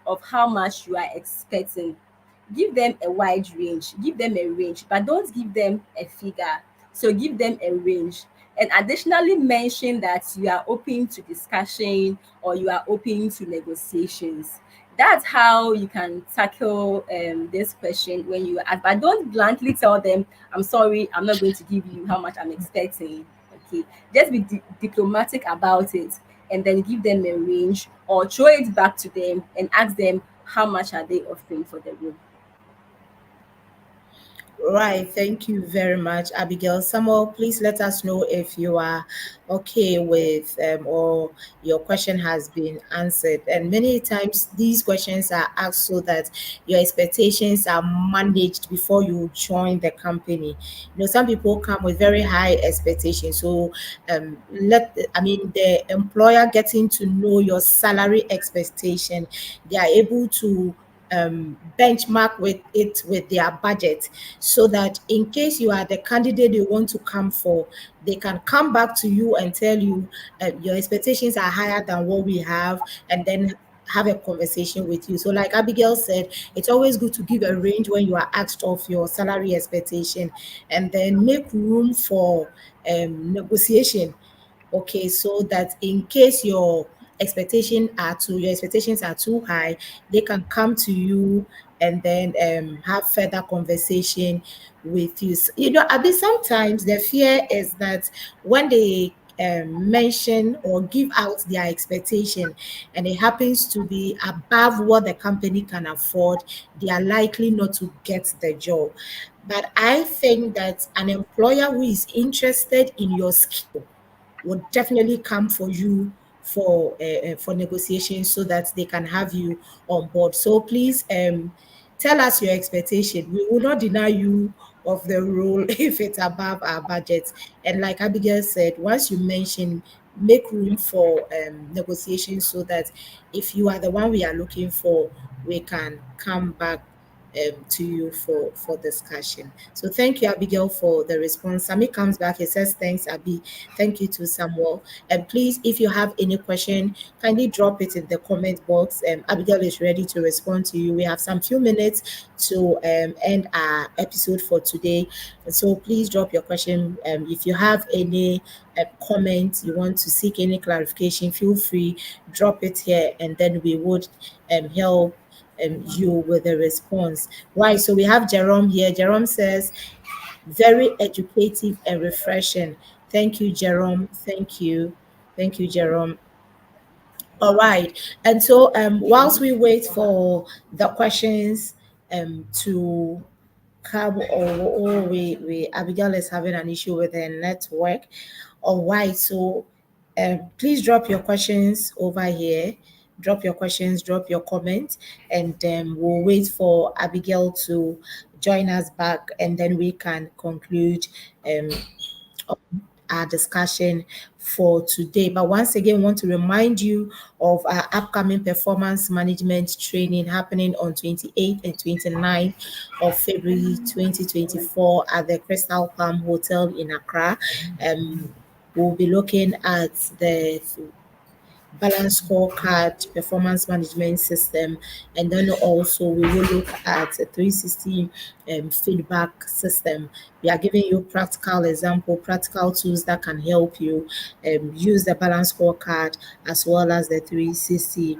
B: of how much you are expecting. Give them a wide range, give them a range, but don't give them a figure. So give them a range. And additionally mention that you are open to discussion or you are open to negotiations. That's how you can tackle this question when you ask. But don't bluntly tell them, I'm sorry, I'm not going to give you how much I'm expecting. Okay, just be diplomatic about it, and then give them a range or throw it back to them and ask them how much are they offering for the role.
A: Right, thank you very much, Abigail. Samuel, please let us know if you are okay with or your question has been answered. And many times these questions are asked so that your expectations are managed before you join the company. Some people come with very high expectations. So the employer getting to know your salary expectation, they are able to benchmark with their budget, so that in case you are the candidate they want to come for, they can come back to you and tell you your expectations are higher than what we have, and then have a conversation with you. So like Abigail said, it's always good to give a range when you are asked of your salary expectation, and then make room for negotiation. Okay, so that in case your expectations are too high, they can come to you and then have further conversation with you. Abi, sometimes the fear is that when they mention or give out their expectation and it happens to be above what the company can afford, they are likely not to get the job. But I think that an employer who is interested in your skill would definitely come for you for negotiations, so that they can have you on board. So please tell us your expectation. We will not deny you of the role if it's above our budget. And like Abigail said, once you mention, make room for negotiations, so that if you are the one we are looking for, we can come back to you for discussion. So thank you, Abigail, for the response. Sami comes back. He says, "Thanks, Abby. Thank you to Samuel. And please, if you have any question, kindly drop it in the comment box. Abigail is ready to respond to you. We have some few minutes to end our episode for today. So please drop your question. If you have any comment, you want to seek any clarification, feel free, drop it here, and then we would help you with the response. Right, so we have Jerome here. Jerome says, very educative and refreshing. Thank you, Jerome. Thank you. Thank you, Jerome. All right. And so whilst we wait for the questions to come, or we Abigail is having an issue with her network. All right. So please drop your questions over here. Drop your questions, drop your comments, and we'll wait for Abigail to join us back, and then we can conclude um, our discussion for today. But once again, want to remind you of our upcoming performance management training happening on 28th and 29th of February 2024 at the Crystal Palm Hotel in Accra. We'll be looking at the balance scorecard performance management system, and then also we will look at a 360 feedback system. We are giving you practical example, practical tools that can help you use the balance scorecard as well as the 360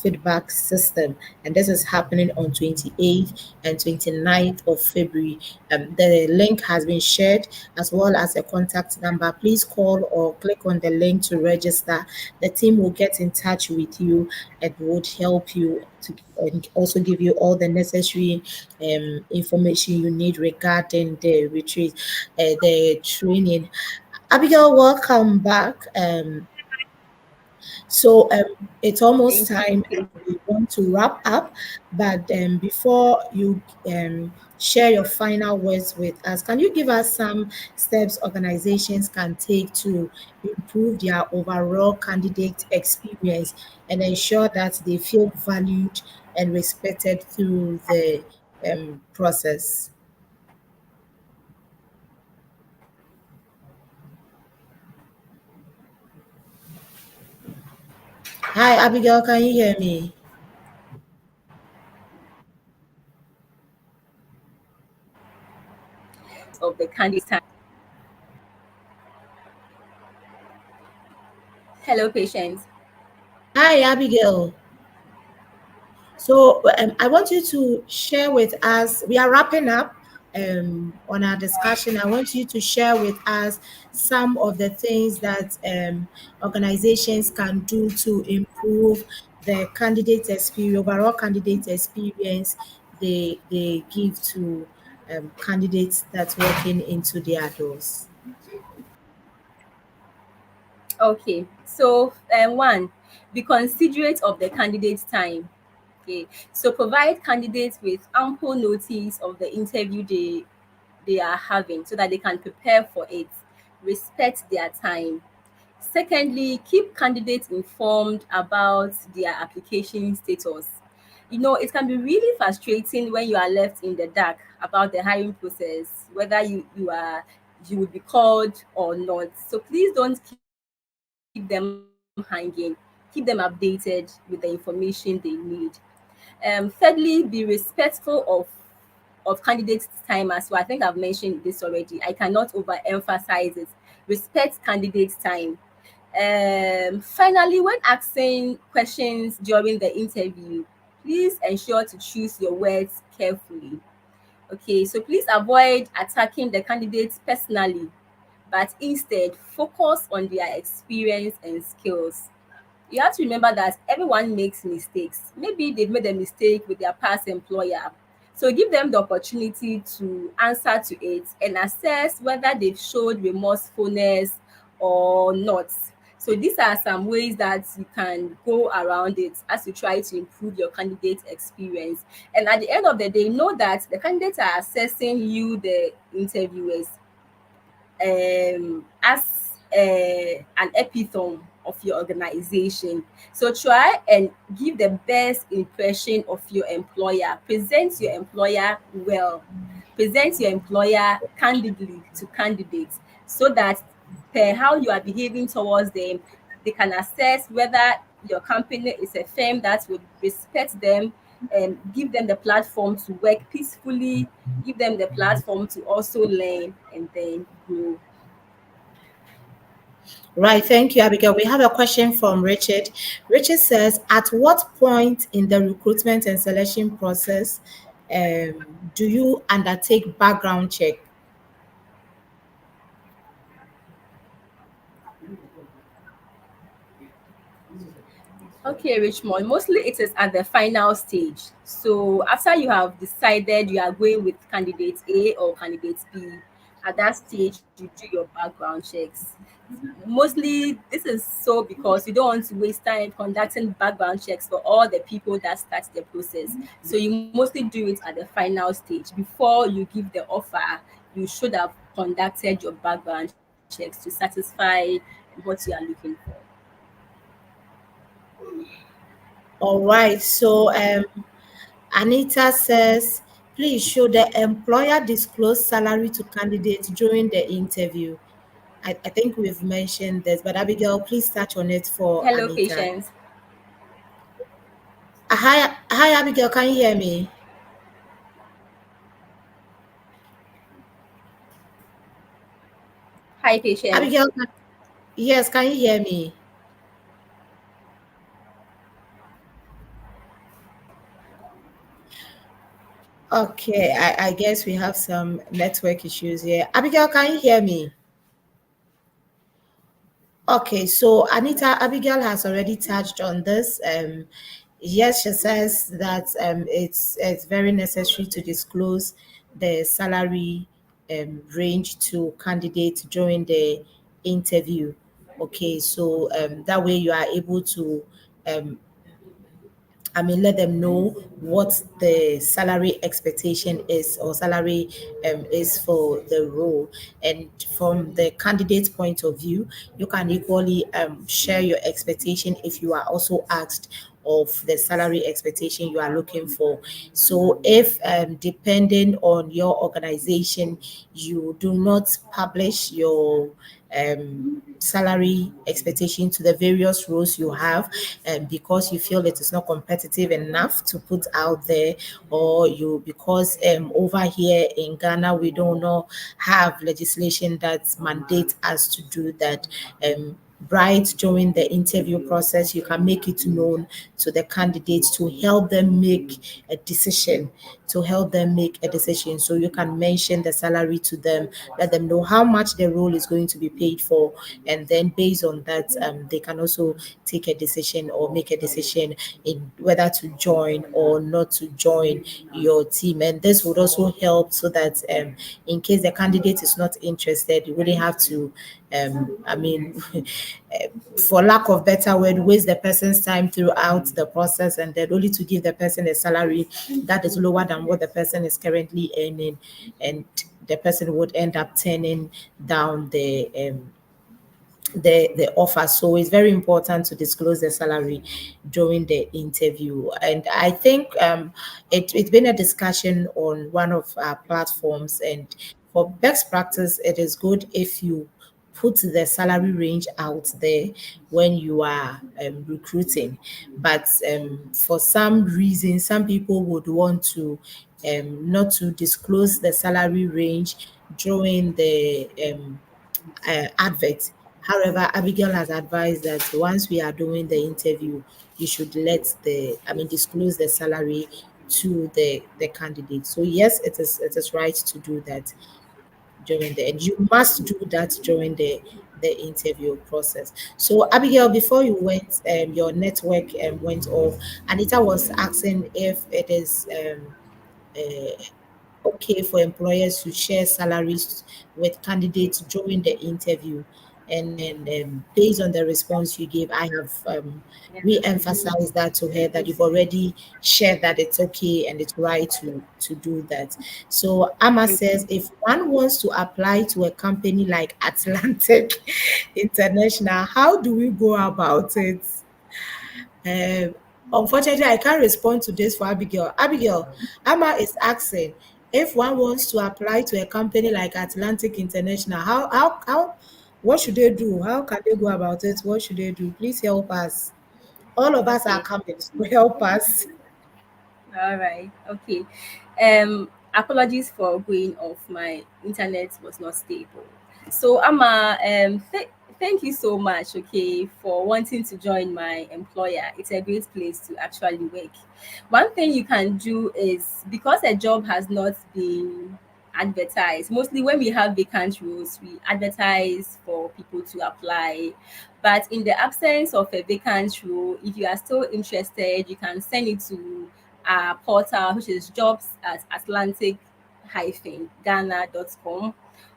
A: feedback system. And this is happening on 28th and 29th of February. The link has been shared as well as a contact number. Please call or click on the link to register. The team will get in touch with you and would help you to, and also give you all the necessary information you need regarding the retreat, the training. Abigail, welcome back. So it's almost
B: Thank you.
A: time. We want to wrap up, but before you share your final words with us, can you give us some steps organizations can take to improve their overall candidate experience and ensure that they feel valued and respected through the process? Hi, Abigail, can you hear me?
B: Of the candidate time. Hello, patients.
A: Hi, Abigail. So I want you to share with us, we are wrapping up on our discussion. I want you to share with us some of the things that organizations can do to improve the candidate experience, overall candidate experience they give to candidates that's walking into their doors.
B: Okay, so one, be considerate of the candidate's time. Okay, so provide candidates with ample notice of the interview they are having so that they can prepare for it. Respect their time. Secondly, keep candidates informed about their application status. You know, it can be really frustrating when you are left in the dark about the hiring process, whether you will be called or not. So please don't keep them hanging. Keep them updated with the information they need. Thirdly, be respectful of candidates' time as well. I think I've mentioned this already. I cannot overemphasize it. Respect candidates' time. Finally, when asking questions during the interview, please ensure to choose your words carefully. Okay, so please avoid attacking the candidates personally, but instead focus on their experience and skills. You have to remember that everyone makes mistakes. Maybe they've made a mistake with their past employer. So give them the opportunity to answer to it and assess whether they've showed remorsefulness or not. So these are some ways that you can go around it as you try to improve your candidate experience. And at the end of the day, know that the candidates are assessing you, the interviewers, as an epitome of your organization. So try and give the best impression of your employer. Present your employer well. Present your employer candidly to candidates so that per how you are behaving towards them, they can assess whether your company is a firm that would respect them and give them the platform to work peacefully, give them the platform to also learn and then grow.
A: Right, thank you, Abigail. We have a question from Richard. Richard says, at what point in the recruitment and selection process do you undertake background check?
B: Okay, Richmond. Mostly it is at the final stage. So after you have decided you are going with candidate A or candidate B, at that stage you do your background checks. Mostly this is so because you don't want to waste time conducting background checks for all the people that start the process. So you mostly do it at the final stage. Before you give the offer, you should have conducted your background checks to satisfy what you are looking for.
A: All right, so Anita says, please should the employer disclose salary to candidates during the interview? I think we've mentioned this, but Abigail, please touch on it for
B: Hello,
A: Anita.
B: patients.
A: Hi, Abigail, can you hear me?
B: Hi, patients.
A: Abigail, yes, can you hear me? Okay, I guess we have some network issues here. Abigail, can you hear me? Okay, so Anita, Abigail has already touched on this. Yes, she says that it's very necessary to disclose the salary range to candidates during the interview. Okay, so that way you are able to um, let them know what the salary expectation is, or salary is for the role. And from the candidate point of view, you can equally share your expectation if you are also asked of the salary expectation you are looking for. So if depending on your organization, you do not publish your salary expectation to the various roles you have, because you feel it is not competitive enough to put out there, or you because over here in Ghana we don't know have legislation that mandate us to do that. Right during the interview process, you can make it known to the candidates to help them make a decision, so you can mention the salary to them, let them know how much the role is going to be paid for, and then based on that, they can also take a decision or make a decision in whether to join or not to join your team. And this would also help so that in case the candidate is not interested, you wouldn't have to for lack of better word, waste the person's time throughout the process, and then only to give the person a salary that is lower than what the person is currently earning, and the person would end up turning down the offer. So it's very important to disclose the salary during the interview. And I think it's been a discussion on one of our platforms. And for best practice, it is good if you put the salary range out there when you are recruiting. But for some reason, some people would want to not to disclose the salary range during the advert. However, Abigail has advised that once we are doing the interview, you should disclose the salary to the candidate. So yes, it is right to do that during the, and you must do that during the interview process. So Abigail, before you went, your network went off. Anita was asking if it is okay for employers to share salaries with candidates during the interview. And then based on the response you gave, I have re-emphasized that to her, that you've already shared that it's okay and it's right to do that. So Amma
B: Thank
A: says,
B: you.
A: if one wants to apply to a company like Atlantic International, how do we go about it? Um, Unfortunately, I can't respond to this for Abigail. Abigail, Amma is asking if one wants to apply to a company like Atlantic International, what should they do? How can they go about it? What should they do? Please help us. All of us are
B: Okay.
A: coming, so help us.
B: All right. Okay. Apologies for going off. My internet was not stable. So Amma, thank you so much. Okay, for wanting to join my employer. It's a great place to actually work. One thing you can do is, because a job has not been advertised. Mostly when we have vacant roles, we advertise for people to apply. But in the absence of a vacant role, if you are still interested, you can send it to our portal, which is jobs at atlantic-ghana.com,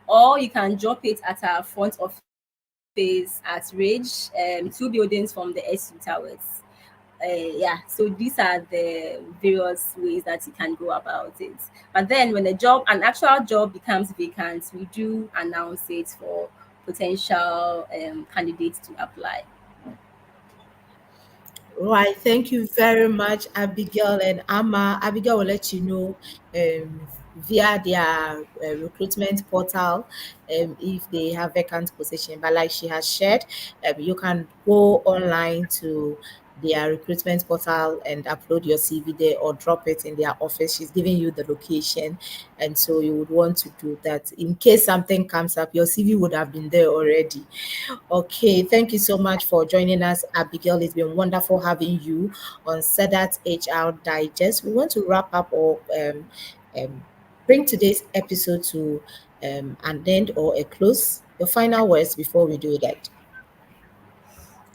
B: or you can drop it at our front office at Ridge, 2 buildings from the SU Towers. Yeah, so these are the various ways that you can go about it. But then when an actual job becomes vacant, we do announce it for potential candidates to apply.
A: Right. Thank you very much, Abigail and Amma. Abigail will let you know via their recruitment portal if they have vacant position. But like she has shared, you can go online to their recruitment portal and upload your CV there, or drop it in their office. She's giving you the location, and so you would want to do that in case something comes up. Your CV would have been there already. Okay, thank you so much for joining us, Abigail. It's been wonderful having you on SEDAT HR Digest. We want to wrap up, or um, bring today's episode to an end or a close. Your final words before we do that.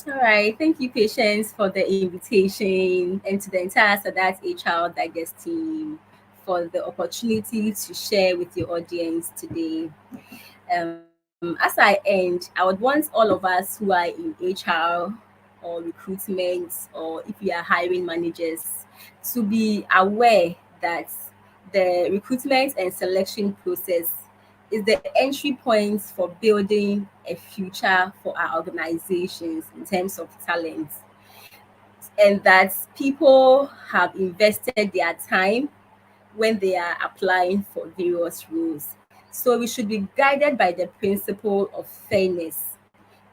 B: All right. Thank you, Patience, for the invitation, and to the entire Sadat HR Digest team for the opportunity to share with your audience today. As I end, I would want all of us who are in HR or recruitment, or if we are hiring managers, to be aware that the recruitment and selection process is the entry point for building a future for our organizations in terms of talent, and that people have invested their time when they are applying for various roles. So we should be guided by the principle of fairness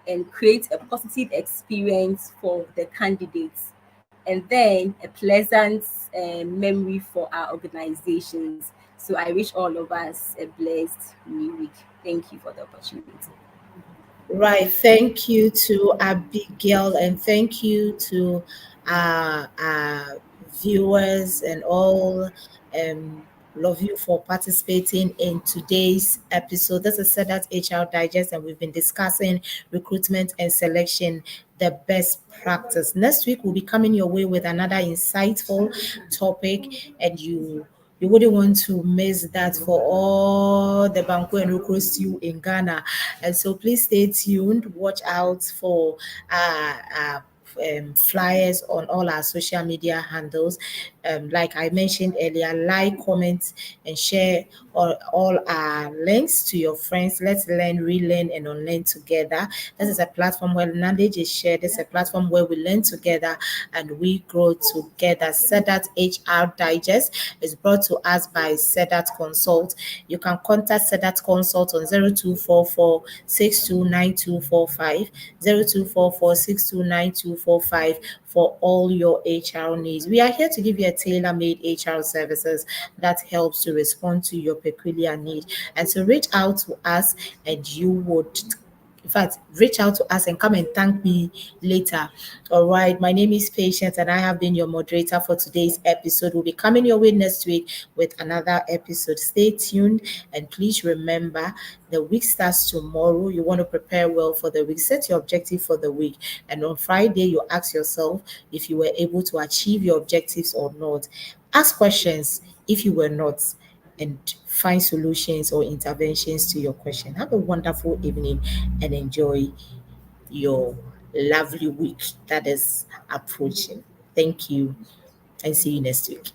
B: and create a positive experience for the candidates, and then a pleasant memory for our organizations. So I wish all of us a blessed new week. Thank you for the opportunity.
A: Right. Thank you to Abigail, and thank you to our viewers and all. Love you for participating in today's episode. This is SEDAT HR Digest, and we've been discussing recruitment and selection, the best practice. Next week, we'll be coming your way with another insightful topic, and you wouldn't want to miss that for all the Banku and Okro stew in Ghana. And so please stay tuned. Watch out for flyers on all our social media handles. Like I mentioned earlier, like, comment, and share all our links to your friends. Let's learn, relearn, and unlearn together. This is a platform where knowledge is shared. This is a platform where we learn together and we grow together. SEDAT HR Digest is brought to us by SEDAT Consult. You can contact SEDAT Consult on 0244 629245, 0244 629245 for all your HR needs. We are here to give you a tailor-made HR services that helps to respond to your peculiar need. And so reach out to us, and you would, in fact, reach out to us and come and thank me later. All right. My name is Patience, and I have been your moderator for today's episode. We'll be coming your way next week with another episode. Stay tuned, and please remember the week starts tomorrow. You want to prepare well for the week. Set your objective for the week. And on Friday, you ask yourself if you were able to achieve your objectives or not. Ask questions if you were not, and find solutions or interventions to your question. Have a wonderful evening and enjoy your lovely week that is approaching. Thank you, and see you next week.